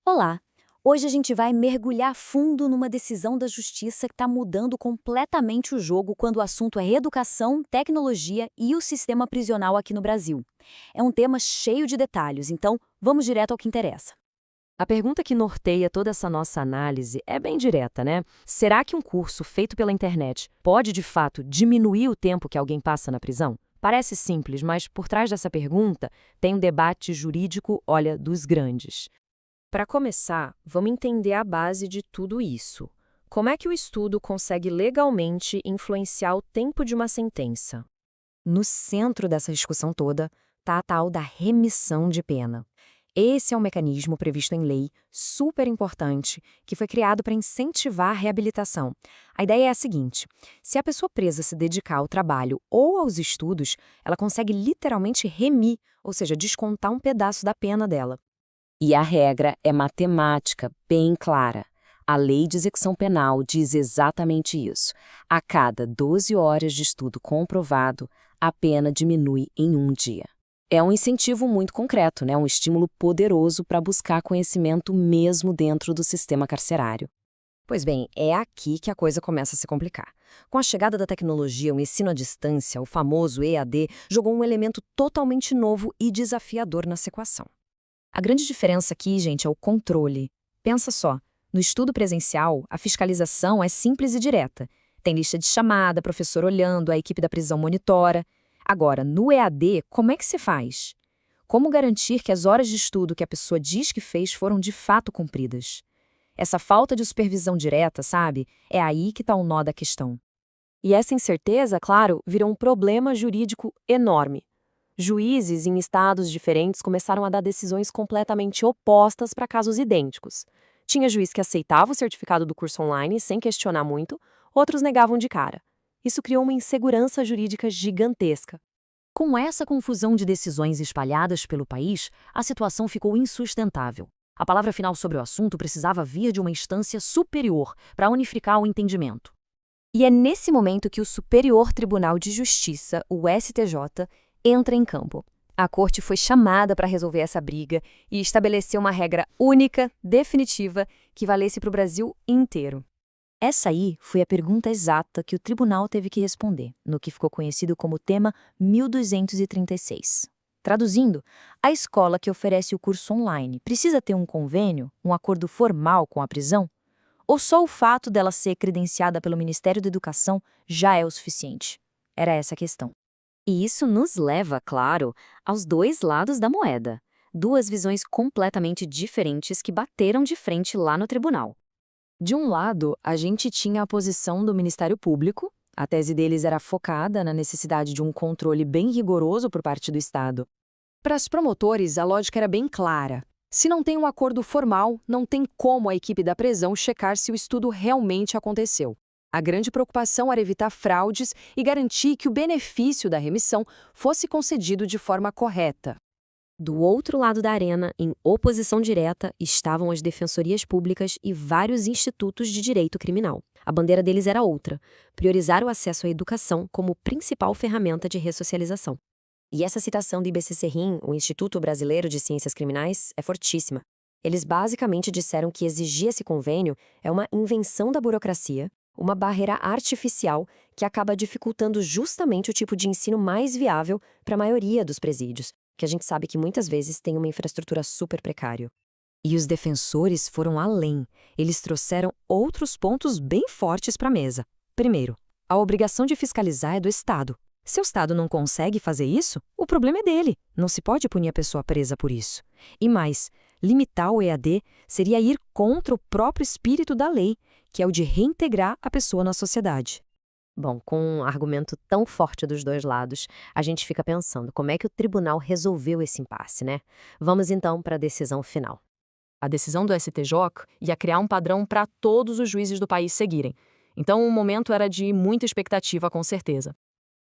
Olá! Hoje a gente vai mergulhar fundo numa decisão da justiça que está mudando completamente o jogo quando o assunto é reeducação, tecnologia e o sistema prisional aqui no Brasil. É um tema cheio de detalhes, então vamos direto ao que interessa. A pergunta que norteia toda essa nossa análise é bem direta, né? Será que um curso feito pela internet pode, de fato, diminuir o tempo que alguém passa na prisão? Parece simples, mas por trás dessa pergunta tem um debate jurídico, olha, dos grandes. Para começar, vamos entender a base de tudo isso. Como é que o estudo consegue legalmente influenciar o tempo de uma sentença? No centro dessa discussão toda está a tal da remissão de pena. Esse é um mecanismo previsto em lei, super importante, que foi criado para incentivar a reabilitação. A ideia é a seguinte: se a pessoa presa se dedicar ao trabalho ou aos estudos, ela consegue literalmente remir, ou seja, descontar um pedaço da pena dela. E a regra é matemática, bem clara. A Lei de Execução Penal diz exatamente isso. A cada 12 horas de estudo comprovado, a pena diminui em um dia. É um incentivo muito concreto, né? Um estímulo poderoso para buscar conhecimento mesmo dentro do sistema carcerário. Pois bem, é aqui que a coisa começa a se complicar. Com a chegada da tecnologia, o ensino à distância, o famoso EAD, jogou um elemento totalmente novo e desafiador nessa equação. A grande diferença aqui, gente, é o controle. Pensa só, no estudo presencial, a fiscalização é simples e direta. Tem lista de chamada, professor olhando, a equipe da prisão monitora. Agora, no EAD, como é que se faz? Como garantir que as horas de estudo que a pessoa diz que fez foram de fato cumpridas? Essa falta de supervisão direta, sabe? É aí que está o nó da questão. E essa incerteza, claro, virou um problema jurídico enorme. Juízes em estados diferentes começaram a dar decisões completamente opostas para casos idênticos. Tinha juiz que aceitava o certificado do curso online sem questionar muito, outros negavam de cara. Isso criou uma insegurança jurídica gigantesca. Com essa confusão de decisões espalhadas pelo país, a situação ficou insustentável. A palavra final sobre o assunto precisava vir de uma instância superior para unificar o entendimento. E é nesse momento que o Superior Tribunal de Justiça, o STJ, entra em campo. A corte foi chamada para resolver essa briga e estabeleceu uma regra única, definitiva, que valesse para o Brasil inteiro. Essa aí foi a pergunta exata que o tribunal teve que responder, no que ficou conhecido como tema 1236. Traduzindo, a escola que oferece o curso online precisa ter um convênio, um acordo formal com a prisão? Ou só o fato dela ser credenciada pelo Ministério da Educação já é o suficiente? Era essa a questão. E isso nos leva, claro, aos dois lados da moeda. Duas visões completamente diferentes que bateram de frente lá no tribunal. De um lado, a gente tinha a posição do Ministério Público. A tese deles era focada na necessidade de um controle bem rigoroso por parte do Estado. Para os promotores, a lógica era bem clara. Se não tem um acordo formal, não tem como a equipe da prisão checar se o estudo realmente aconteceu. A grande preocupação era evitar fraudes e garantir que o benefício da remissão fosse concedido de forma correta. Do outro lado da arena, em oposição direta, estavam as defensorias públicas e vários institutos de direito criminal. A bandeira deles era outra: priorizar o acesso à educação como principal ferramenta de ressocialização. E essa citação do IBCCRIM, o Instituto Brasileiro de Ciências Criminais, é fortíssima. Eles basicamente disseram que exigir esse convênio é uma invenção da burocracia, uma barreira artificial que acaba dificultando justamente o tipo de ensino mais viável para a maioria dos presídios, que a gente sabe que muitas vezes tem uma infraestrutura super precária. E os defensores foram além. Eles trouxeram outros pontos bem fortes para a mesa. Primeiro, a obrigação de fiscalizar é do Estado. Se o Estado não consegue fazer isso, o problema é dele. Não se pode punir a pessoa presa por isso. E mais, limitar o EAD seria ir contra o próprio espírito da lei, que é o de reintegrar a pessoa na sociedade. Bom, com um argumento tão forte dos dois lados, a gente fica pensando como é que o tribunal resolveu esse impasse, né? Vamos então para a decisão final. A decisão do STJ ia criar um padrão para todos os juízes do país seguirem. Então, o momento era de muita expectativa, com certeza.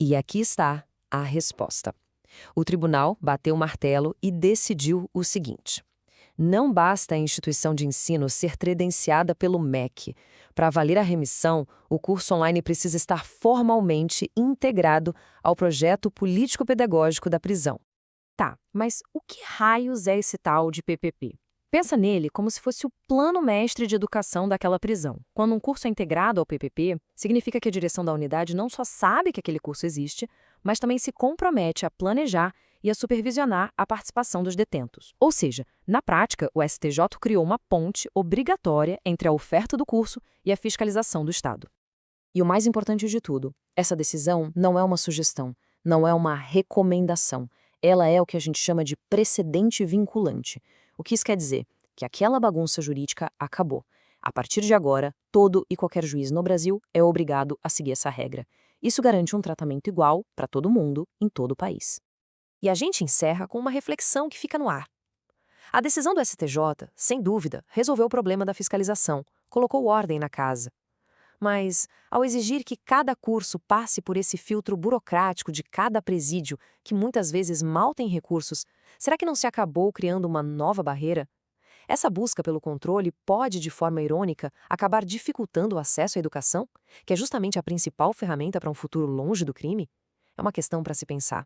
E aqui está a resposta. O tribunal bateu o martelo e decidiu o seguinte: não basta a instituição de ensino ser credenciada pelo MEC. Para valer a remissão, o curso online precisa estar formalmente integrado ao projeto político-pedagógico da prisão. Tá, mas o que raios é esse tal de PPP? Pensa nele como se fosse o plano mestre de educação daquela prisão. Quando um curso é integrado ao PPP, significa que a direção da unidade não só sabe que aquele curso existe, mas também se compromete a planejar e a supervisionar a participação dos detentos. Ou seja, na prática, o STJ criou uma ponte obrigatória entre a oferta do curso e a fiscalização do Estado. E o mais importante de tudo, essa decisão não é uma sugestão, não é uma recomendação. Ela é o que a gente chama de precedente vinculante. O que isso quer dizer? Que aquela bagunça jurídica acabou. A partir de agora, todo e qualquer juiz no Brasil é obrigado a seguir essa regra. Isso garante um tratamento igual para todo mundo, em todo o país. E a gente encerra com uma reflexão que fica no ar. A decisão do STJ, sem dúvida, resolveu o problema da fiscalização, colocou ordem na casa. Mas, ao exigir que cada curso passe por esse filtro burocrático de cada presídio, que muitas vezes mal tem recursos, será que não se acabou criando uma nova barreira? Essa busca pelo controle pode, de forma irônica, acabar dificultando o acesso à educação, que é justamente a principal ferramenta para um futuro longe do crime? É uma questão para se pensar.